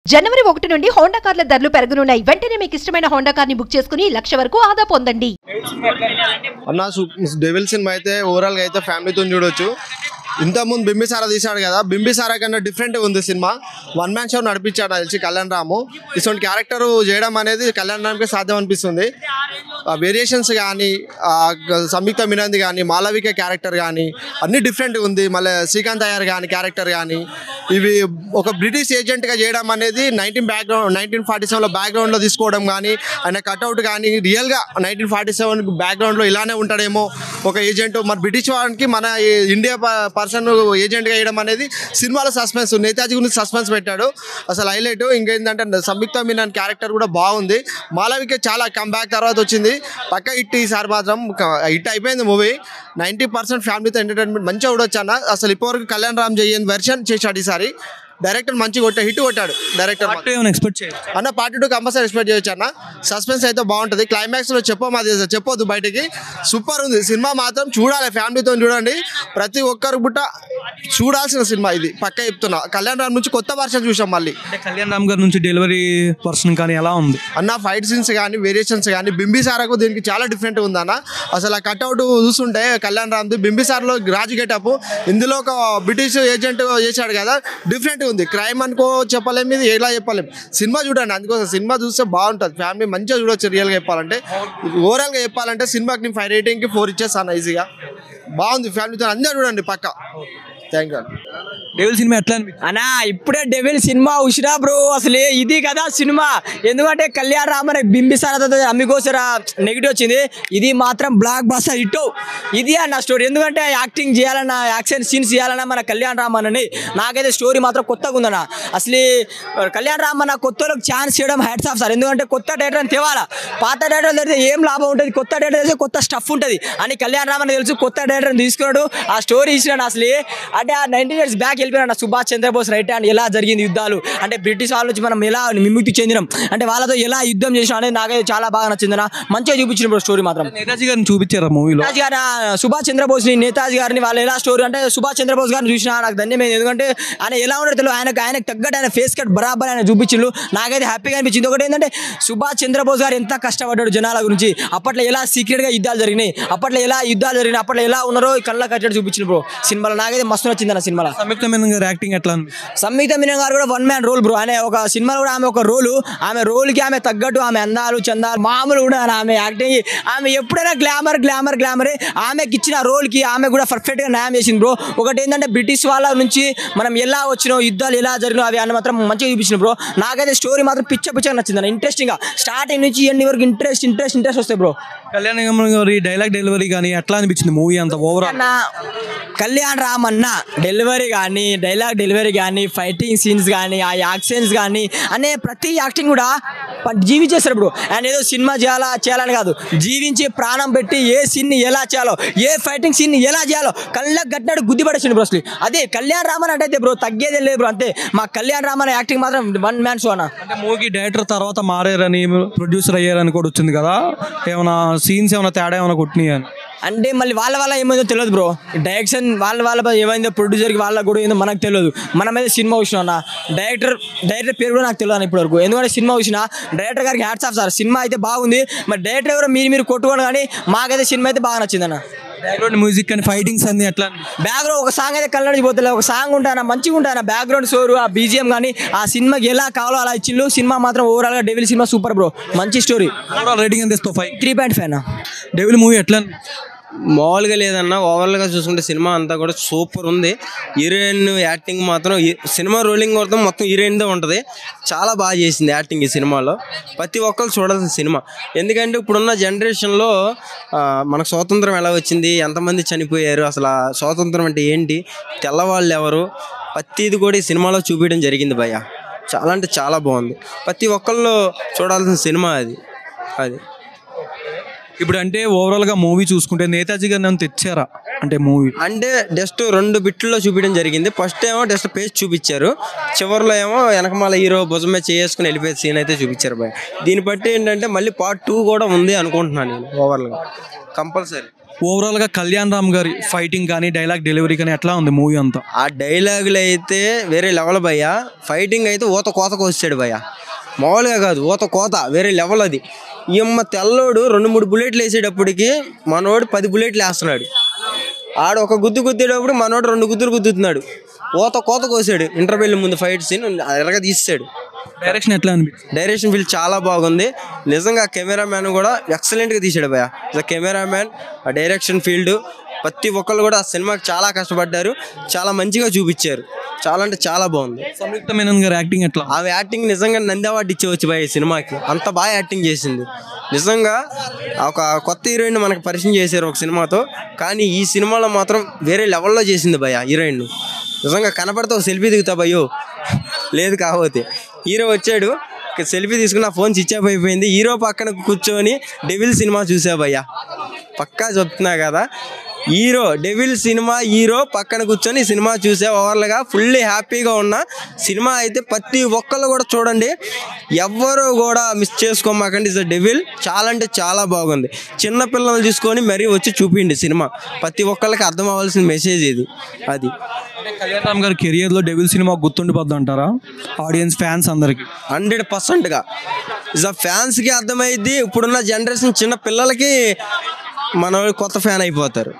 జనవరి 1 నుండి హోండా కార్ల ధరలు పెరగనున్నాయి. వెంటనే మీకు ఇష్టమైన హోండా కార్ని బుక్ చేసుకుని 1,00,000 వరకు ఆదా పొందండి. అన్న డెవిల్ సినిమా అయితే ఓవరాల్ గా అయితే ఫ్యామిలీతో చూడొచ్చు. ఇంతకుముందు బింబిసారా తీశాడు కదా, బింబిసారా కన్నా డిఫరెంట్ ఉంది సినిమా. వన్ మ్యాన్ షో నడిపించాడు తెలిసి కళ్యాణ్ రాము. ఇటువంటి క్యారెక్టర్ చేయడం అనేది కళ్యాణ్ రామ్కి సాధ్యం అనిపిస్తుంది. వేరియేషన్స్ కానీ, సంయుక్త మీనన్ కానీ, మాలవిక క్యారెక్టర్ కానీ అన్నీ డిఫరెంట్ ఉంది. మళ్ళీ శ్రీకాంత్ అయ్యర్ కానీ క్యారెక్టర్ కానీ, ఇవి ఒక బ్రిటిష్ ఏజెంట్గా చేయడం అనేది 1947లో బ్యాక్గ్రౌండ్లో తీసుకోవడం కానీ, ఆయన కట్అవుట్ కానీ రియల్గా 1947 బ్యాక్గ్రౌండ్లో ఇలానే ఉంటాడేమో ఒక ఏజెంట్. మరి బ్రిటిష్ వారికి మన ఇండియా పర్సన్ ఏజెంట్గా వేయడం అనేది సినిమాలో సస్పెన్స్. నేతాజీ గురించి సస్పెన్స్ పెట్టాడు, అసలు హైలైట్. ఇంకేంటంటే సంయుక్త మీనన్ క్యారెక్టర్ కూడా బాగుంది. మాలవిక చాలా కంబ్యాక్ తర్వాత వచ్చింది, పక్క హిట్. ఈసారి మాత్రం హిట్ అయిపోయింది మూవీ. 90% ఫ్యామిలీతో ఎంటర్టైన్మెంట్ మంచిగా చూడొచ్చు అన్న. అసలు ఇప్పటివరకు కళ్యాణ్ రామ్ చేయని వెర్షన్ చేశాడు ఈసారి. డైరెక్టర్ మంచిగా హిట్ కొట్టాడు డైరెక్టర్ అన్న. పార్ట్ 2 కంపల్సరీ ఎక్స్పెక్ట్ చేయొచ్చు అన్న. సస్పెన్స్ అయితే బాగుంటుంది. క్లైమాక్స్లో చెప్పొద్దు బయటికి. సూపర్ ఉంది సినిమా మాత్రం, చూడాలి ఫ్యామిలీతో చూడండి. ప్రతి ఒక్కరు బుట్ట చూడాల్సిన సినిమా ఇది, పక్క చెప్తున్నా. కళ్యాణ్ రామ్ నుంచి కొత్త వర్షన్ చూసాం. మళ్ళీ కళ్యాణ్ రామ్ గారి నుంచి డెలివరీ పర్సన్ కానీ ఎలా ఉంది అన్న? ఫైట్ సీన్స్ కానీ, వేరియేషన్స్ కానీ, బింబిసారాకు దీనికి చాలా డిఫరెంట్ ఉంది అన్న. అసలు ఆ కట్అవుట్ చూస్తుంటే కళ్యాణ్ రామ్ది, బింబిసార్లో రాజు గెటప్, ఇందులో ఒక బ్రిటిష్ ఏజెంట్ చేశాడు కదా, డిఫరెంట్ ఉంది. క్రైమ్ అనుకో చెప్పలేము, ఇది ఎలా చెప్పలేము. సినిమా చూడండి, అందుకోసం సినిమా చూస్తే బాగుంటుంది. ఫ్యామిలీ మంచిగా చూడొచ్చు. రియల్గా చెప్పాలంటే, ఓవరాల్గా చెప్పాలంటే సినిమాకి నేను 5 రేటింగ్కి 4 ఇచ్చేస్తాను ఈజీగా. బాగుంది, ఫ్యామిలీతో అందరూ చూడండి పక్క. Thank you. డెవిల్ సినిమా ఎట్లా అన్నా? ఇప్పుడే డెవిల్ సినిమా ఉషిరా బ్రో. అసలు ఇది కదా సినిమా. ఎందుకంటే కళ్యాణ్ రామ్ బింబిసారా అమ్మికోసరా నెగిటివ్ వచ్చింది, ఇది మాత్రం బ్లాక్ బస్టర్ హిట్. ఇది అన్న స్టోరీ. ఎందుకంటే యాక్టింగ్ చేయాలన్నా, యాక్షన్ సీన్స్ చేయాలన్నా మన కళ్యాణ్ రామ్ అని. నాకైతే స్టోరీ మాత్రం కొత్తగా ఉందన్న. అసలు కళ్యాణ్ రామ్ అన్న కొత్తలకు ఛాన్స్ చేయడం హ్యాట్స్ ఆఫ్ సార్. ఎందుకంటే కొత్త డైరెక్టర్ తేవాలా. పాత డైరెక్టర్ తెలిస్తే ఏం లాభం ఉంటుంది, కొత్త డైరెక్టర్ తెలిస్తే కొత్త స్టఫ్ ఉంటుంది అని కళ్యాణ్ రామ్ అని తెలుసు. కొత్త డైరెక్టర్ తీసుకున్నాడు, ఆ స్టోరీ ఇచ్చినాడు. అసలు అంటే ఆ 19 years బ్యాక్ వెళ్ళిపోయినా సుభాష్ చంద్రబోస్ రైట్ హ్యాండ్ ఎలా జరిగింది యుద్ధాలు, అంటే బ్రిటిష్ వాళ్ళ నుంచి మనం ఎలా విముక్తి చెందినాం, అంటే వాళ్ళతో ఎలా యుద్ధం చేసినాం అనేది నాకైతే చాలా బాగా నచ్చిందన్న. మంచిగా చూపించిన స్టోరీ మాత్రం. నేతాజీ గారిని చూపించారు మూవీలో. నేతాజీ గారు, సుభాష్ చంద్రబోస్ ని, నేతాజీ గారిని వాళ్ళు ఎలా స్టోరీ అంటే సుభాష్ చంద్రబోస్ గారిని చూసినా నాకు ధన్యమైంది. ఎందుకంటే ఆయన ఎలా ఉన్నాడు తెలియదు, ఆయనకు తగ్గట్టు ఆయన ఫేస్ కట్ బరాబర్ ఆయన చూపించిండు. నాకైతే హ్యాపీగా అనిపించింది. ఒకటి ఏంటంటే సుభాష్ చంద్రబోస్ గారు ఎంత కష్టపడ్డాడు జనాల గురించి, అప్పట్లో ఎలా సీక్రెట్ గా యుద్ధాలు జరిగినాయి, అప్పట్లో ఎలా ఉన్నారో కళ్ళ కట్టడి చూపించింది బ్రో సినిమాలో. నాకైతే మస్తు నచ్చింది అన్న సినిమాలో. సంయుక్త మీనన్ గారు యాక్టింగ్ ఎట్లా? సంయుక్త మీనన్ గారు కూడా 1 man రోల్ బ్రో. ఆయన ఒక సినిమాలో కూడా ఆమె ఒక రోలు, ఆమె రోల్కి ఆమె తగ్గట్టు ఆమె అందాలు చందాలు మామూలు కూడా ఆమె యాక్టింగ్. ఆమె ఎప్పుడైనా గ్లామరే. ఆమెకి ఇచ్చిన రోల్కి ఆమె కూడా పర్ఫెక్ట్గా న్యాయం చేసింది బ్రో. ఒకటి ఏంటంటే బ్రిటిష్ వాళ్ళ నుంచి మనం ఎలా వచ్చినాం, యుద్ధాలు ఎలా జరిగినాం అవి అని మాత్రం మంచిగా చూపించింది బ్రో. నాకైతే స్టోరీ మాత్రం పిచ్చగా నచ్చింది అన్న. ఇంట్రెస్టింగ్గా స్టార్టింగ్ నుంచి ఎండ్ వరకు ఇంట్రెస్ట్ వస్తాయి బ్రో. కళ్యాణ్ గారి డైలాగ్ డెలివరీ కానీ ఎట్లా అనిపించింది మూవీ అంతా ఓవరాల్? కళ్యాణ్ రామ్ అన్న డెలివరీ కానీ, డైలాగ్ డెలివరీ కానీ, ఫైటింగ్ సీన్స్ కానీ, ఆ యాక్షన్స్ కానీ అనే ప్రతి యాక్టింగ్ కూడా జీవించేస్తారు బ్రో. ఆయన ఏదో సినిమా చేయాలని కాదు, జీవించి ప్రాణం పెట్టి ఏ సీన్ని ఎలా చేయాలో, ఏ ఫైటింగ్ సీన్ని ఎలా చేయాలో కళ్ళకు గట్టినాడు గుద్ది పడేసిండు బ్రో. అసలు అదే కళ్యాణ్ రామన్ అంటే బ్రో తగ్గేదే లేదు బ్రో. అంతే మా కళ్యాణ్ రామన్ యాక్టింగ్ మాత్రం 1 man షో అన్న. అంటే మూవీకి డైరెక్టర్ తర్వాత మారారని, ప్రొడ్యూసర్ అయ్యారని కూడా వచ్చింది కదా, ఏమైనా సీన్స్ ఏమైనా తేడా ఏమైనా కొట్టినాయి అని అంటే మళ్ళీ వాళ్ళ ఏమైందో తెలియదు బ్రో. డైరెక్షన్ వాళ్ళ ఏమైందో, ప్రొడ్యూసర్కి వాళ్ళకి కూడా ఏందో మనకు తెలియదు. మనమైతే సినిమా చూసినా అన్న, డైరెక్టర్ పేరు కూడా నాకు తెలియదు అన్న ఇప్పటివరకు. ఎందుకంటే సినిమా చూసినా డైరెక్టర్ గారికి హ్యాట్స్ ఆఫ్ సార్. సినిమా అయితే బాగుంది. మరి డైరెక్టర్ ఎవరో మీరు కొట్టుకోండి, కానీ మాకైతే సినిమా అయితే బాగా నచ్చిందన్న. బ్యాక్గ్రౌండ్ మ్యూజిక్ కానీ ఫైటింగ్స్ అన్ని ఎట్లా? బ్యాక్గ్రౌండ్ ఒక సాంగ్ అయితే కళ్ళకి పోతలే, ఒక సాంగ్ ఉంటానా మంచిగా ఉంటానా, బ్యాక్గ్రౌండ్ స్కోర్, ఆ బీజిఎం కానీ ఆ సినిమాకి ఎలా కావాలో అలా ఇచ్చిండు. సినిమా మాత్రం ఓవరాల్గా డెవిల్ సినిమా సూపర్ బ్రో. మంచి స్టోరీ. ఓవరాల్ రేటింగ్ ఎంత ఇస్తావు? 3.5 అన్న. డెవిల్ మూవీ ఎట్లా? మామూలుగా లేదన్న. ఓవరాల్గా చూసుకుంటే సినిమా అంతా కూడా సూపర్ ఉంది. హీరోయిన్ యాక్టింగ్ మాత్రం, సినిమా రోలింగ్ మొత్తం హీరోయిన్దే ఉంటుంది. చాలా బాగా చేసింది యాక్టింగ్ ఈ సినిమాలో. ప్రతి ఒక్కరు చూడాల్సిన సినిమా. ఎందుకంటే ఇప్పుడున్న జనరేషన్లో మనకు స్వాతంత్రం ఎలా వచ్చింది, ఎంతమంది చనిపోయారు, అసలు స్వాతంత్రం అంటే ఏంటి, తెల్లవాళ్ళు ఎవరు, ప్రతిది కూడా ఈ సినిమాలో చూపించడం జరిగింది భయ్య. చాలా అంటే చాలా బాగుంది. ప్రతి ఒక్కళ్ళు చూడాల్సిన సినిమా అది. ఇప్పుడు అంటే ఓవరాల్గా మూవీ చూసుకుంటే నేతాజీ గారిని తెచ్చారా అంటే మూవీ? అంటే జస్ట్ 2 బిట్లో చూపించడం జరిగింది. ఫస్ట్ ఏమో జస్ట్ పేజ్ చూపించారు, చివరిలో ఏమో వెనకమాల హీరో భుజం మీద చేసుకుని వెళ్ళిపోయే సీన్ అయితే చూపించారు భయ. దీన్ని బట్టి ఏంటంటే మళ్ళీ పార్ట్ 2 కూడా ఉంది అనుకుంటున్నాను నేను. ఓవరాల్గా కంపల్సరీ ఓవరాల్గా కళ్యాణ్ రామ్ గారి ఫైటింగ్ కానీ డైలాగ్ డెలివరీ కానీ ఎట్లా ఉంది మూవీ అంతా? ఆ డైలాగులు అయితే వేరే లెవెల్ భయ్య. ఫైటింగ్ అయితే ఊత కోతకు వచ్చాడు భయ్య, మామూలుగా కాదు, ఊత కోత వేరే లెవెల్. అది ఈయమ్మ తెల్లోడు 2-3 బుల్లెట్లు వేసేటప్పటికి మనోడు 10 బుల్లెట్లు వేస్తున్నాడు. ఆడు ఒక గుద్దు గుద్దేటప్పుడు మనోడు 2 గుద్దులు గుద్దుతున్నాడు. ఊత కోత కోసాడు. ఇంటర్వెల్ ముందు ఫైట్ సీన్ ఎరగా తీసాడు. డైరెక్షన్ ఎట్లా అనిపించింది? డైరెక్షన్ ఫీల్ చాలా బాగుంది నిజంగా. కెమెరామ్యాన్ కూడా ఎక్సలెంట్గా తీసాడు భయ్య. కెమెరామ్యాన్, ఆ డైరెక్షన్ ఫీల్డ్, ప్రతి ఒక్కళ్ళు కూడా ఆ సినిమాకి చాలా కష్టపడ్డారు, చాలా మంచిగా చూపించారు. చాలా అంటే చాలా బాగుంది. సంయుక్త మేనన్ గారి యాక్టింగ్ ఎట్లా? ఆమె యాక్టింగ్ నిజంగా నంది అవార్డు ఇచ్చేవచ్చు భయ్య ఈ సినిమాకి. అంత బాగా యాక్టింగ్ చేసింది నిజంగా. ఒక కొత్త హీరోయిన్ మనకు పరిచయం చేశారు ఒక సినిమాతో, కానీ ఈ సినిమాలో మాత్రం వేరే లెవెల్లో చేసింది భయ్య హీరోయిన్. నిజంగా కనపడితే ఒక సెల్ఫీ దిగుతా భయ్యో, లేదు కాకపోతే హీరో వచ్చాడు, సెల్ఫీ తీసుకుని నా ఫోన్ స్విచ్ ఆఫ్ అయిపోయింది. హీరో పక్కన కూర్చొని డెవిల్ సినిమా చూసా భయ్యా, పక్కా చెప్తున్నా కదా. డెవిల్ సినిమా హీరో పక్కన కూర్చొని సినిమా చూసే ఓవర్లుగా ఫుల్లీ హ్యాపీగా ఉన్న సినిమా అయితే ప్రతి ఒక్కళ్ళు కూడా చూడండి, ఎవ్వరూ కూడా మిస్ చేసుకోమాకండి. ఇస్ డెవిల్ చాలా అంటే చాలా బాగుంది. చిన్నపిల్లలు తీసుకొని మరీ వచ్చి చూపిండి సినిమా, ప్రతి ఒక్కళ్ళకి అర్థం అవ్వాల్సిన మెసేజ్ ఇది. అది కళ్యాణ్ రామ్ గారి కెరియర్లో డెవిల్ సినిమా గుర్తుండిపోద్ది అంటారా ఆడియన్స్ ఫ్యాన్స్ అందరికి? 100%గా ఇస్ ఫ్యాన్స్కి అర్థమైద్ది. ఇప్పుడున్న జనరేషన్ చిన్న పిల్లలకి మన కొత్త ఫ్యాన్ అయిపోతారు.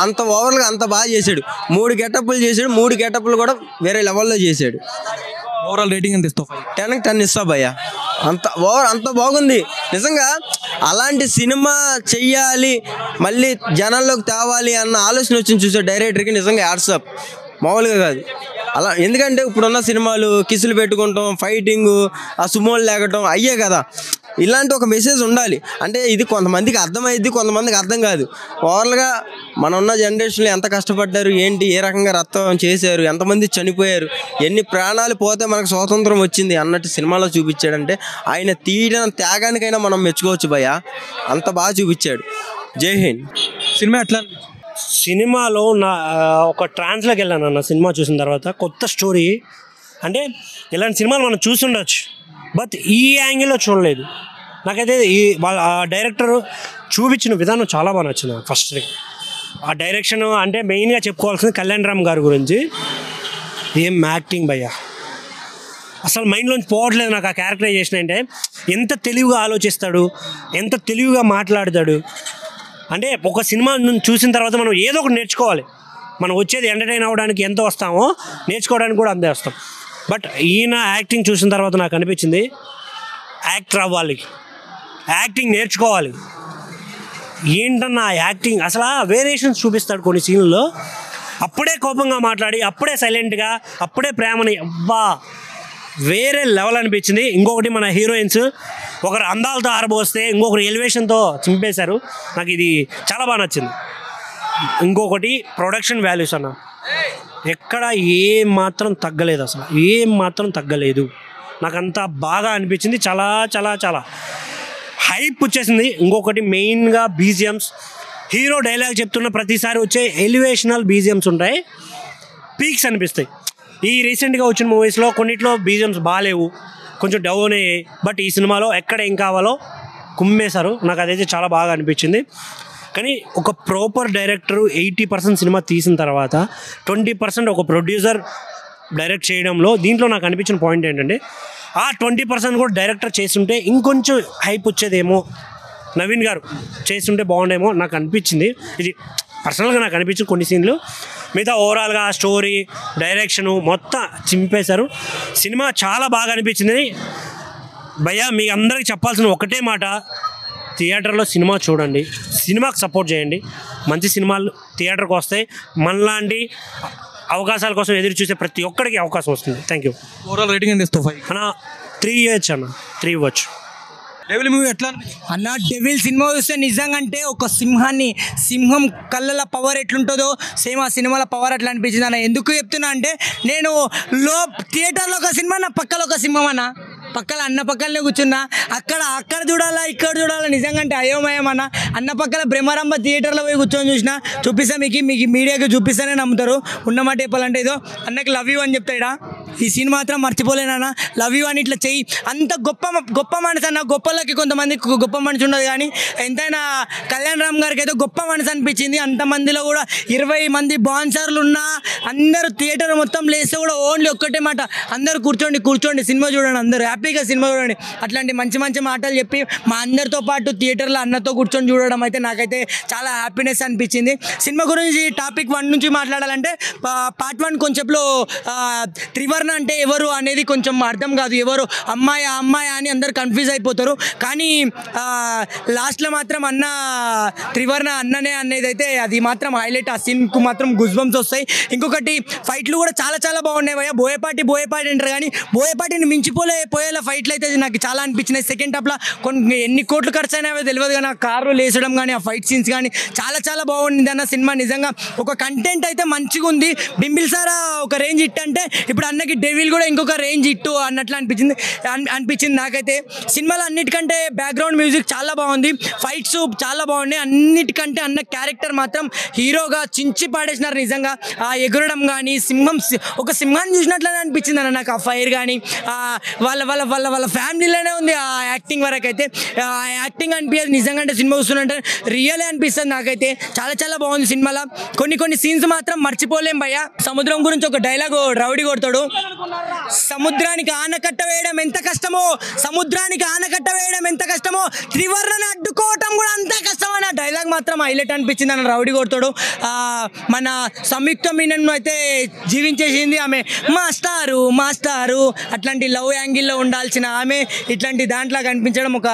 అంత ఓవర్గా అంత బాగా చేశాడు. 3 గెటప్లు చేశాడు, 3 గెటప్లు కూడా వేరే లెవెల్లో చేశాడు. ఓవరాల్ రేటింగ్ ఎంత ఇస్తావు? 10కి 10 ఇస్తా భయ్య. అంత బాగుంది నిజంగా. అలాంటి సినిమా చెయ్యాలి, మళ్ళీ జనాల్లోకి తేవాలి అన్న ఆలోచన వచ్చింది చూసే డైరెక్టర్కి నిజంగా హ్యాట్సాప్, మామూలుగా కాదు. అలా ఎందుకంటే ఇప్పుడున్న సినిమాలు కిసులు పెట్టుకుంటాం, ఫైటింగ్, ఆ సుమోలు లేకటం అయ్యే కదా. ఇలాంటి ఒక మెసేజ్ ఉండాలి. అంటే ఇది కొంతమందికి అర్థమైద్ది, కొంతమందికి అర్థం కాదు. ఓవర్గా మన ఉన్న జనరేషన్లో ఎంత కష్టపడ్డారు, ఏంటి, ఏ రకంగా రక్తం చేశారు, ఎంతమంది చనిపోయారు, ఎన్ని ప్రాణాలు పోతే మనకు స్వాతంత్రం వచ్చింది అన్నట్టు సినిమాలో చూపించాడంటే ఆయన తీయడం త్యాగానికైనా మనం మెచ్చుకోవచ్చు భయ్య. అంత బాగా చూపించాడు. జై హింద్. సినిమా ఎట్లా? సినిమాలో ఒక ట్రాన్స్లోకి వెళ్ళాను అన్న సినిమా చూసిన తర్వాత. కొత్త స్టోరీ, అంటే ఇలాంటి సినిమాలు మనం చూస్తుండొచ్చు, బట్ ఈ యాంగిల్లో చూడలేదు. నాకైతే ఆ డైరెక్టర్ చూపించిన విధానం చాలా బాగా నచ్చింది. ఫస్ట్ ఆ డైరెక్షన్ అంటే మెయిన్గా చెప్పుకోవాల్సింది కళ్యాణ్ రామ్ గారి గురించి. ఏం యాక్టింగ్ భయ్యా, అసలు మైండ్లోంచి పోవట్లేదు నాకు ఆ క్యారెక్టరైజేషన్. అంటే ఎంత తెలివిగా ఆలోచిస్తాడు, ఎంత తెలివిగా మాట్లాడతాడు. అంటే ఒక సినిమా చూసిన తర్వాత మనం ఏదో ఒకటి నేర్చుకోవాలి. మనం వచ్చేది ఎంటర్టైన్ అవ్వడానికి ఎంత వస్తామో నేర్చుకోవడానికి కూడా అంతే వస్తాం. బట్ ఈయన యాక్టింగ్ చూసిన తర్వాత నాకు అనిపించింది యాక్టర్ అవ్వాలి, యాక్టింగ్ నేర్చుకోవాలి. ఏంటన్నా యాక్టింగ్ అసలు వేరియేషన్స్ చూపిస్తాడు కొన్ని సీన్లలో. అప్పుడే కోపంగా మాట్లాడి, అప్పుడే సైలెంట్గా, అప్పుడే ప్రేమని, అబ్బా వేరే లెవెల్ అనిపించింది. ఇంకొకటి మన హీరోయిన్స్ ఒకరు అందాలతో ఆరబోస్తే ఇంకొకరు ఎలివేషన్తో చింపేశారు. నాకు ఇది చాలా బాగా నచ్చింది. ఇంకొకటి ప్రొడక్షన్ వాల్యూస్ అన్న, ఎక్కడ ఏం మాత్రం తగ్గలేదు, అసలు ఏం మాత్రం తగ్గలేదు. నాకు అంతా బాగా అనిపించింది. చాలా చాలా చాలా హైప్ వచ్చేసింది. ఇంకొకటి మెయిన్గా బీజిఎమ్స్, హీరో డైలాగ్ చెప్తున్న ప్రతిసారి వచ్చే ఎలివేషనల్ బీజిఎమ్స్ ఉంటాయి, పీక్స్ అనిపిస్తాయి. ఈ రీసెంట్గా వచ్చిన మూవీస్లో కొన్నిట్లో బీజిఎమ్స్ బాగాలేవు, కొంచెం డౌన్ అయ్యాయి. బట్ ఈ సినిమాలో ఎక్కడ ఏం కావాలో కుమ్మేశారు. నాకు అదైతే చాలా బాగా అనిపించింది. కానీ ఒక ప్రాపర్ డైరెక్టర్ 80% సినిమా తీసిన తర్వాత 20% ఒక ప్రొడ్యూసర్ డైరెక్ట్ చేయడంలో, దీంట్లో నాకు అనిపించిన పాయింట్ ఏంటంటే ఆ 20% కూడా డైరెక్టర్ చేస్తుంటే ఇంకొంచెం హైప్ వచ్చేదేమో, నవీన్ గారు చేస్తుంటే బాగుండేమో నాకు అనిపించింది. ఇది పర్సనల్గా నాకు అనిపించింది కొన్ని సీన్లు. మిగతా ఓవరాల్గా స్టోరీ, డైరెక్షను మొత్తం చింపేశారు. సినిమా చాలా బాగా అనిపించింది భయ్యా. మీ అందరికీ చెప్పాల్సిన ఒకటే మాట, థియేటర్లో సినిమా చూడండి, సినిమాకి సపోర్ట్ చేయండి. మంచి సినిమాలు థియేటర్కి వస్తాయి. మనలాంటి అవకాశాల కోసం ఎదురు చూసే ప్రతి ఒక్కరికి అవకాశం వస్తుంది. Thank you. ఓవరాల్ రేటింగ్ ఎంత ఇస్తావు? అన్న 3 ఇవ్వచ్చు అన్న, 3 ఇవ్వచ్చు. డెవిల్ మూవీ ఎట్లా అన్న? డెవిల్ సినిమా చూస్తే నిజంగా అంటే ఒక సింహం కళ్ళల పవర్ ఎట్లుంటుందో సేమ్ ఆ సినిమాల పవర్ అట్లా అనిపించింది అన్న. ఎందుకు చెప్తున్నా అంటే నేను థియేటర్లో ఒక సినిమా, నా పక్కలో ఒక సింహం అన్న. పక్కన అన్న పక్కనే కూర్చున్నా, అక్కడ చూడాలా ఇక్కడ చూడాలా నిజంగా అంటే అయోమయం అన్న. అన్న పక్కన బ్రహ్మరంభ థియేటర్లో పోయి కూర్చొని చూసిన, చూపిస్తా మీకు మీడియాకి చూపిస్తానే నమ్ముతారు. ఉన్నమాట చెప్పాలంటే ఏదో అన్నకి లవ్ యూ అని చెప్తాడా. ఈ సీన్ మాత్రం మర్చిపోలేనన్నా, లవ్ యూ అని ఇట్లా చెయ్యి. అంత గొప్ప మనసు అన్న. గొప్పలకి కొంతమంది గొప్ప మనసు ఉండదు, కానీ ఎంతైనా కళ్యాణ్ రామ్ గారికి అయితే గొప్ప మనసు అనిపించింది. అంతమందిలో కూడా 20 మంది బాన్సర్లు ఉన్నా అందరూ థియేటర్ మొత్తం లేస్తే కూడా ఓన్లీ ఒక్కటే మాట, అందరూ కూర్చోండి సినిమా చూడండి, అందరూ హ్యాపీగా సినిమా చూడండి. అట్లాంటి మంచి మాటలు చెప్పి మా అందరితో పాటు థియేటర్లో అన్నతో కూర్చొని చూడడం అయితే నాకైతే చాలా హ్యాపీనెస్ అనిపించింది. సినిమా గురించి టాపిక్ 1 నుంచి మాట్లాడాలంటే పార్ట్ 1 కొంచెంలో త్రివర్ణ అంటే ఎవరు అనేది కొంచెం అర్థం కాదు, ఎవరు అమ్మాయి అని అందరు కన్ఫ్యూజ్ అయిపోతారు. కానీ లాస్ట్లో మాత్రం త్రివర్ణ అన్ననే అనేది అయితే అది మాత్రం హైలైట్. ఆ సీన్కు మాత్రం గుజ్బంప్స్ వస్తాయి. ఇంకొకటి ఫైట్లు కూడా చాలా బాగున్నాయి భయ్యా. బోయపాటి అంటారు, కానీ బోయపాటిని పోయేలా ఫైట్లు అయితే నాకు చాలా అనిపించినాయి. సెకండ్ హాఫ్లో కొన్ని ఎన్ని కోట్లు ఖర్చు అయినాయో తెలియదు, కానీ ఆ కారు లేచడం కానీ ఆ ఫైట్ సీన్స్ కానీ చాలా బాగుంది అన్న సినిమా. నిజంగా ఒక కంటెంట్ అయితే మంచిగా ఉంది. బింబిసారా ఒక రేంజ్ హిట్ అంటే ఇప్పుడు అన్నకి డెవిల్ కూడా ఇంకొక రేంజ్ హిట్ అన్నట్లు అనిపించింది నాకైతే. సినిమాలో అన్నిటికంటే బ్యాక్గ్రౌండ్ మ్యూజిక్ చాలా బాగుంది, ఫైట్స్ చాలా బాగున్నాయి. అన్నిటికంటే అన్న క్యారెక్టర్ మాత్రం హీరోగా చించి పాడేసినారు నిజంగా. ఆ ఎగురడం కానీ ఒక సింహాన్ని చూసినట్లనే అనిపించింది అన్న నాకు. ఆ ఫైర్ కానీ వాళ్ళ ఫ్యామిలీలోనే ఉంది ఆ యాక్టింగ్ వరకు అయితే. ఆ యాక్టింగ్ అనిపించేది నిజంగా అంటే సినిమా చూస్తున్నట్టే రియలే అనిపిస్తుంది నాకైతే. చాలా బాగుంది సినిమాలో. కొన్ని సీన్స్ మాత్రం మర్చిపోలేం భయ్యా. సముద్రం గురించి ఒక డైలాగ్ రౌడీ కొడతాడు, సముద్రానికి ఆనకట్ట వేయడం ఎంత కష్టమో త్రివర్ణని అడ్డుకోవటం కూడా అంత కష్టం అన్న డైలాగ్ మాత్రం హైలైట్ అనిపించింది అన్న రౌడీ కొడతాడు. మన సంయుక్త మీనన్ అయితే జీవించేసింది ఆమె. మాస్టారు అట్లాంటి లవ్ యాంగిల్లో ఉండాల్సిన ఆమె ఇట్లాంటి దాంట్లో కనిపించడం ఒక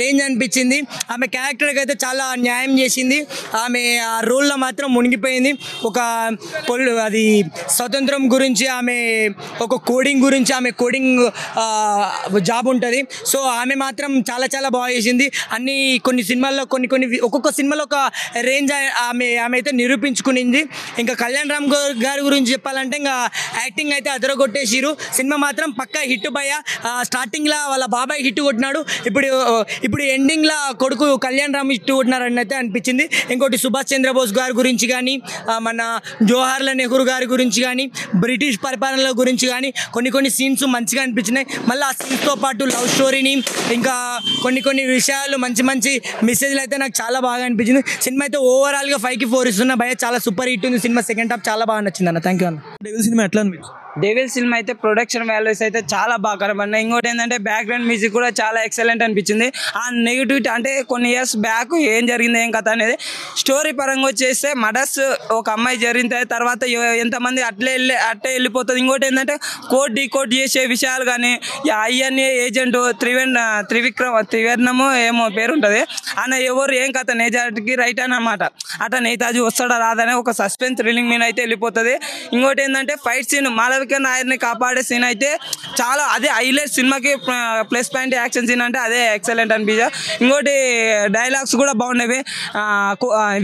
రేంజ్ అనిపించింది. ఆమె క్యారెక్టర్కి అయితే చాలా న్యాయం చేసింది. ఆమె ఆ రోల్లో మాత్రం మునిగిపోయింది. అది స్వతంత్రం గురించి, ఆమె ఒక కోడింగ్ గురించి, ఆమె కోడింగ్ జాబ్ ఉంటుంది. సో ఆమె మాత్రం చాలా బాగా చేసింది. కొన్ని సినిమాల్లో ఒక్కొక్క సినిమాలో ఒక రేంజ్ ఆమె అయితే నిరూపించుకునింది. ఇంకా కళ్యాణ్ రామ్ గారి గురించి చెప్పాలంటే ఇంకా యాక్టింగ్ అయితే అదరగొట్టేసిరు. సినిమా మాత్రం పక్కా హిట్ భయ్య. స్టార్టింగ్లో వాళ్ళ బాబాయ్ హిట్ కొట్టినాడు, ఇప్పుడు ఎండింగ్లో కొడుకు కళ్యాణ్ రామ్ హిట్ కొట్టినారని అయితే అనిపించింది. ఇంకోటి సుభాష్ చంద్రబోస్ గారి గురించి కానీ, మన జవహర్లాల్ నెహ్రూ గారి గురించి కానీ, బ్రిటిష్ పరిపాలనల గురించి కానీ కొన్ని సీన్స్ మంచిగా అనిపించినాయి. మళ్ళీ ఆ సీన్స్తో పాటు లవ్ స్టోరీని ఇంకా కొన్ని విషయాలు మంచి మెసేజ్లు అయితే నాకు చాలా బాగా అనిపించింది. సినిమా అయితే ఓవరాల్గా 5కి 4 ఇస్తున్నా భయ్య. చాలా సూపర్ హిట్ ఉంది సినిమా. సెకండ్ హాఫ్ చాలా బాగా నచ్చింది అన్న. థ్యాంక్ యూ అన్న. డెవిల్ సినిమా ఎట్లా అనిపించింది? డెవిల్ సినిమా అయితే ప్రొడక్షన్ వాల్యూస్ అయితే చాలా బాగా కనబడినాయి. ఇంకోటి ఏంటంటే బ్యాక్గ్రౌండ్ మ్యూజిక్ కూడా చాలా ఎక్సలెంట్ అనిపించింది. ఆ నెగిటివిటీ అంటే కొన్ని ఇయర్స్ బ్యాక్ ఏం జరిగింది ఏం కథ అనేది స్టోరీ పరంగా వచ్చేస్తే మర్డర్స్ ఒక అమ్మాయి జరిగిన తర్వాత ఎంతమంది అట్టే వెళ్ళిపోతుంది. ఇంకోటి ఏంటంటే డీకోడ్ చేసే విషయాలు కానీ, ఐఎన్ఏ ఏజెంట్ త్రివర్ణము ఏమో పేరు ఉంటుంది, ఆయన ఎవరు ఏం కథ నేతాజీకి రైట్ అన్నమాట. అట్లా నేతాజీ వస్తాడా రాదనే ఒక సస్పెన్స్ థ్రిల్లింగ్ మీద అయితే వెళ్ళిపోతుంది. ఇంకోటి ఏంటంటే ఫైట్ సీన్ మాలవిక నాయర్ని కాపాడే సీన్ అయితే చాలా అదే హైలైట్ సినిమాకి ప్లస్ పాయింట్. యాక్షన్ సీన్ అంటే అదే ఎక్సలెంట్ అనిపించా. ఇంకోటి డైలాగ్స్ కూడా బాగున్నాయి.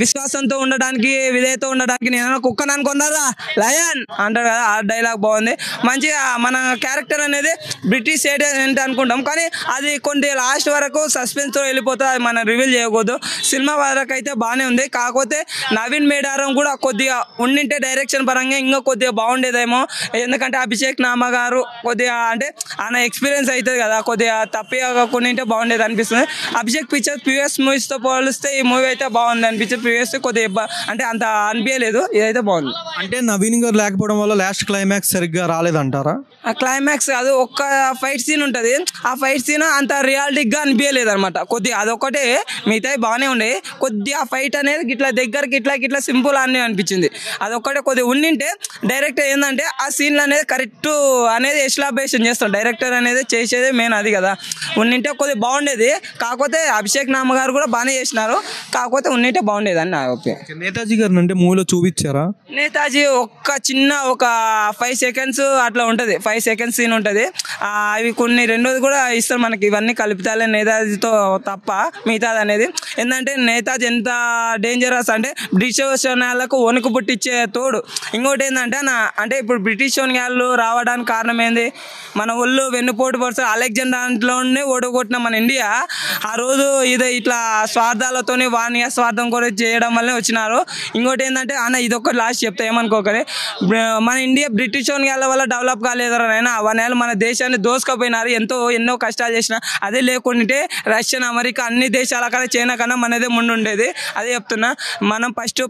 విశ్వాసంతో ఉండడానికి, విధేయతో ఉండడానికి నేను కుక్కను అనుకున్నారా లయన్ అంటాడు కదా, ఆ డైలాగ్ బాగుంది. మంచిగా మన క్యారెక్టర్ అనేది బ్రిటిష్ ఏంటి అనుకుంటాం, కానీ అది కొన్ని లాస్ట్ వరకు సస్పెన్స్తో వెళ్ళిపోతుంది. అది మనం రివీల్ చేయకూడదు. సినిమా వరకు అయితే బాగానే ఉంది. కాకపోతే నవీన్ మేడారం కూడా కొద్దిగా ఉండింటే డైరెక్షన్ పరంగా ఇంకా కొద్దిగా బాగుండేదేమో. ఎందుకంటే అభిషేక్ నామ గారు కొద్దిగా అంటే ఆయన ఎక్స్పీరియన్స్ అవుతుంది కదా, కొద్దిగా తప్పిగా కొన్నింటే బాగుండేది అనిపిస్తుంది. అభిషేక్ పిక్చర్స్ ప్రీవియస్ మూవీస్తో పోలిస్తే ఈ మూవీ అయితే బాగుంది అనిపించింది. ప్రీవియస్ కొద్దిగా అంటే అంత అనిపించలేదు, ఇదైతే బాగుంది. అంటే నవీన్ గారు లేకపోవడం వల్ల లాస్ట్ క్లైమాక్స్ సరిగ్గా రాలేదంటారా? ఆ క్లైమాక్స్ అది ఒక్క ఫైట్ సీన్ ఉంటుంది, ఆ ఫైట్ సీన్ అంత రియాలిటిక్గా అనిపించలేదు అనమాట. కొద్దిగా అదొకటే, మిగతా బాగానే ఉండే. కొద్దిగా ఆ ఫైట్ అనేది ఇట్లా దగ్గరికి ఇట్లా సింపుల్ అని అనిపించింది. అదొక్కటే కొద్దిగా ఉండింటే డైరెక్టర్ ఏంటంటే ఆ సీన్లు అనేది కరెక్ట్ అనేది ఎస్టాబ్లిష్ చేస్తాం. డైరెక్టర్ అనేది చేసేదే మెయిన్ అది కదా. ఉండింటే కొద్దిగా బాగుండేది. కాకపోతే అభిషేక్ నామ గారు కూడా బాగానే చేసినారు, కాకపోతే ఉండింటే బాగుండేది అని నా ఒపీనియన్. నేతాజీ గారిని అంటే మూవీలో చూపించారా? నేతాజీ ఒక 5 సెకండ్స్ అట్లా ఉంటుంది, 5 సెకండ్స్ సీన్ ఉంటుంది. అవి కొన్ని రెండోది కూడా ఇస్తారు మనకి. ఇవన్నీ కలుపుతాలే నేతాజీతో తప్ప మిగతాది అనేది. ఏంటంటే నేతాజీ ఎంత డేంజరస్ అంటే బ్రిటిష్ వాళ్ళకు వణుకు పుట్టించే తోడు. ఇంకోటి ఏంటంటే అంటే ఇప్పుడు బ్రిటిష్ టోన్ గ్యాళ్ళు రావడానికి కారణం ఏంది? మన ఒళ్ళు వెన్నుపోటు పడుతుంది అలెగ్జాండర్లోనే ఓడగొట్టిన మన ఇండియా ఆ రోజు ఇట్లా స్వార్థాలతోని వాణిజ్య స్వార్థం కూడా చేయడం వల్లే వచ్చినారు. ఇంకోటి ఏంటంటే అన్న ఇదొక్కటి లాస్ట్ చెప్తా ఏమనుకోకరే, మన ఇండియా బ్రిటిష్ టోన్ గ్యాళ్ళ వల్ల డెవలప్ కాలేదరైనా 1 ఏళ్ళు మన దేశాన్ని దోసుకపోయినారు. ఎన్నో కష్టాలు చేసిన అదే లేకుంటే రష్యన్ అమెరికా అన్ని దేశాల కన్నా చైనా కన్నా మనదే ముందు ఉండేది. అదే చెప్తున్నా, మనం ఫస్ట్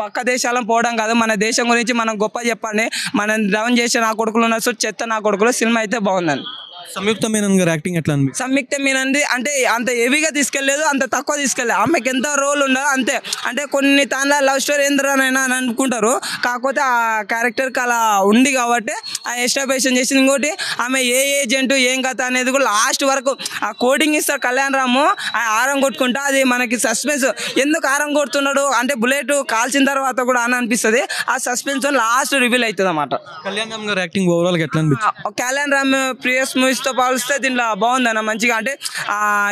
పక్క దేశాలను పోవడం కాదు, మన దేశం గురించి మనం గొప్ప చెప్పండి. మనం డౌన్ చేసే నా కొడుకులు ఉన్న చెత్త నా కొడుకులు సినిమా అయితే బాగుందండి. సంయుక్త మీనన్ గారి యాక్టింగ్ ఎట్లా అనిపించింది? సంయుక్త మీనన్ అంటే అంత హెవీగా తీసుకెళ్ళలేదు, అంత తక్కువ తీసుకెళ్ళలేదు. ఆమెకి ఎంత రోల్ ఉండదు అంతే. అంటే కొన్ని తాన్లా లవ్ స్టోరీ ఏంద్రానైనా అని అనుకుంటారు, కాకపోతే ఆ క్యారెక్టర్కి అలా ఉంది కాబట్టి ఆ ఎస్టాబ్లిషన్ చేసింది. ఇంకోటి ఆమె ఏ ఏజెంట్ ఏం కథ అనేది కూడా లాస్ట్ వరకు ఆ కోడింగ్ ఇస్తారు కళ్యాణ్ రాము, ఆ ఆరం కొట్టుకుంటా అది మనకి సస్పెన్స్. ఎందుకు ఆరం కొడుతున్నాడు అంటే బుల్లెట్ కాల్చిన తర్వాత కూడా అని అనిపిస్తుంది. ఆ సస్పెన్స్ లాస్ట్ రివీల్ అవుతుంది అన్నమాట. కళ్యాణ్ రామ్ గారి యాక్టింగ్ ఓవరాల్ ఎట్లా అనిపించింది? కళ్యాణ్ రామ్ ప్రీవియస్ మూవీస్తో పాలిస్తే దీంట్లో బాగుందన్న మంచిగా. అంటే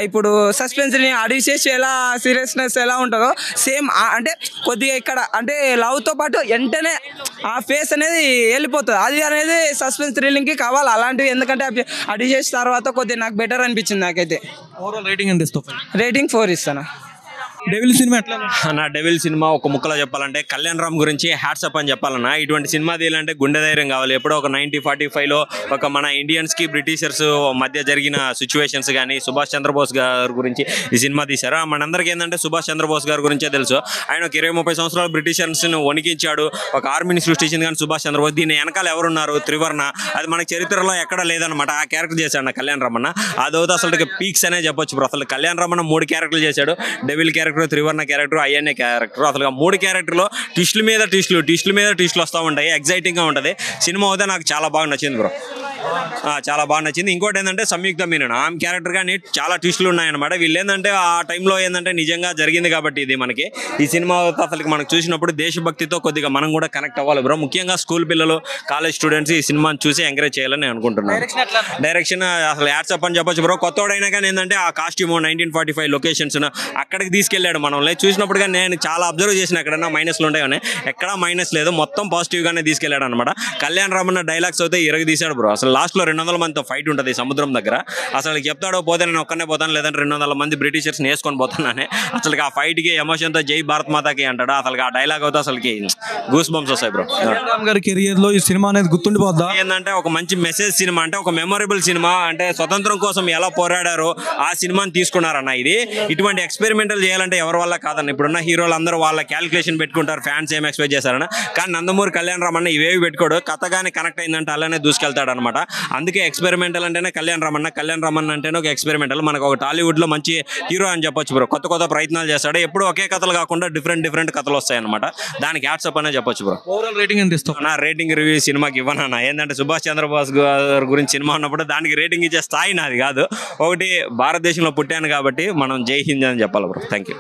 ఇప్పుడు సస్పెన్స్ని అడిచేసి ఎలా సీరియస్నెస్ ఎలా ఉంటుందో సేమ్ అంటే కొద్దిగా ఇక్కడ అంటే లవ్తో పాటు వెంటనే ఆ ఫేస్ అనేది వెళ్ళిపోతుంది. అది అనేది సస్పెన్స్ థ్రిల్లింగ్కి కావాలి అలాంటివి. ఎందుకంటే అడి చేసిన తర్వాత కొద్దిగా నాకు బెటర్ అనిపించింది. నాకైతే ఓవరాల్ రేటింగ్ ఎంత ఇస్తావు? రేటింగ్ 4 ఇస్తాను. డెవిల్ సినిమా ఎట్లా? నా డెవిల్ సినిమా ఒక ముక్కలో చెప్పాలంటే కళ్యాణ్ రామ్ గురించి హ్యాట్సప్ అని చెప్పాలన్నా. ఇటువంటి సినిమా తీయాలంటే గుండె ధైర్యం కావాలి. ఎప్పుడో ఒక 1945లో ఒక మన ఇండియన్స్కి బ్రిటిషర్స్ మధ్య జరిగిన సిచ్యువేషన్స్ కానీ సుభాష్ చంద్రబోస్ గారి గురించి ఈ సినిమా తీశారు. మనందరికీ ఏంటంటే సుభాష్ చంద్రబోస్ గారి గురించే తెలుసు. ఆయన ఒక 20-30 సంవత్సరాలు బ్రిటిషర్స్ని వణికించాడు, ఒక ఆర్మీని సృష్టించింది. కానీ సుభాష్ చంద్రబోస్ దీని వెనకాల ఎవరున్నారు? త్రివర్ణ, అది మన చరిత్రలో ఎక్కడ లేదనమాట. ఆ క్యారెక్టర్ చేశాడు నా కళ్యాణ్ రామన్న. అదవుతా అసలు పీక్స్ అనే చెప్పొచ్చు బ్రో. అసలు కళ్యాణ్ రామన్న 3 క్యారెక్టర్లు చేశాడు. డెవిల్ క్యారెక్టర్, త్రివర్ణ క్యారెక్టర్, ఐఎన్ఏ క్యారెక్టర్. అసలు 3 క్యారెక్టర్లో ట్విస్టుల మీద ట్విస్టులు వస్తూ ఉంటాయి. ఎగ్జైటింగ్గా ఉంటుంది సినిమా. అయితే నాకు చాలా బాగా నచ్చింది బ్రో, చాలా బాగా నచ్చింది. ఇంకోటి ఏంటంటే సంయుక్త మీనన్ ఆమె క్యారెక్టర్ కానీ చాలా ట్విస్టులు ఉన్నాయన్నమాట. వీళ్ళు ఏంటంటే ఆ టైంలో ఏంటంటే నిజంగా జరిగింది కాబట్టి ఇది మనకి ఈ సినిమా అసలు మనకు చూసినప్పుడు దేశభక్తితో కొద్దిగా మనం కూడా కనెక్ట్ అవ్వాలి బ్రో. ముఖ్యంగా స్కూల్ పిల్లలు, కాలేజ్ స్టూడెంట్స్ ఈ సినిమాని చూసి ఎంకరేజ్ చేయాలని నేను అనుకుంటున్నాను. డైరెక్షన్ అసలు యాడ్సప్ అని చెప్పొచ్చు బ్రో. కొత్తవాడైనా కానీ ఏంటంటే ఆ కాస్ట్యూమ్ 1945 లొకేషన్స్ అక్కడికి తీసుకెళ్ళాడు మనల్ని. చూసినప్పుడు కానీ నేను చాలా అబ్జర్వ్ చేసిన ఎక్కడన్నా మైనస్లు ఉంటాయని, ఎక్కడా మైనస్ లేదు, మొత్తం పాజిటివ్గానే తీసుకెళ్ళాడు అనమాట. కళ్యాణ్ రామన్న డైలాగ్స్ అయితే ఇరగ తీశాడు బ్రో. అసలు లాస్ట్లో 200 మందితో ఫైట్ ఉంటుంది సముద్రం దగ్గర. అసలు చెప్తాడో పోతే నేను ఒక్కనే పోతాను, లేదంటే 200 మంది బ్రిటిషర్స్ని వేసుకొని పోతానని. అసలు ఆ ఫైట్కి ఎమోషన్తో జై భారత్ మాతాకి అంటాడు. అసలు ఆ డైలాగ్ అవుతా అసలుకి గూస్ బంప్స్ వస్తాయి బ్రో. రామ్ గారి కెరియర్లో ఈ సినిమా అనేది గుర్తుండిపోద్దా? ఏంటంటే ఒక మంచి మెసేజ్ సినిమా, అంటే ఒక మెమొరబుల్ సినిమా. అంటే స్వతంత్రం కోసం ఎలా పోరాడారో ఆ సినిమాని తీసుకున్నారన్న. ఇది ఇటువంటి ఎక్స్పెరిమెంటల్ చేయాలంటే ఎవరి వల్ల కాదన్న. ఇప్పుడున్న హీరోలు అందరూ వాళ్ళ క్యాలిక్యులేషన్ పెట్టుకుంటారు, ఫ్యాన్స్ ఏం ఎక్స్పెక్ట్ చేశారన్న. కానీ నందమూరి కళ్యాణ్ రామన్న ఇవేవి పెట్టుకోడు, కథగానే కనెక్ట్ అయిందంటే అలానే దూసుకెళ్తాడు అనమాట. అందుకే ఎక్స్పెరిమెంటల్ అంటేనే కళ్యాణ్ రామన్న అంటేనే ఒక ఎక్స్పెరిమెంటల్. మనకు ఒక టాలీవుడ్లో మంచి హీరో అని చెప్పొచ్చు బ్రో. కొత్త ప్రయత్నాలు చేస్తాడు. ఎప్పుడు ఒకే కథలు కాకుండా డిఫరెంట్ కథలు వస్తాయి అనమాట. దానికి హ్యాట్సప్ అనే చెప్పొచ్చు బ్రో. ఓవరాల్ రేటింగ్ ఎంత ఇస్తావు? నా రేటింగ్ రివ్యూ సినిమాకి ఇవ్వనన్నా. ఏంటంటే సుభాష్ చంద్రబోస్ గారి గురించి సినిమా ఉన్నప్పుడు దానికి రేటింగ్ ఇచ్చే స్థాయి నాది కాదు. ఒకటి భారతదేశంలో పుట్టాను కాబట్టి మనం జై హింద్ అని చెప్పాలి బ్రో. Thank you.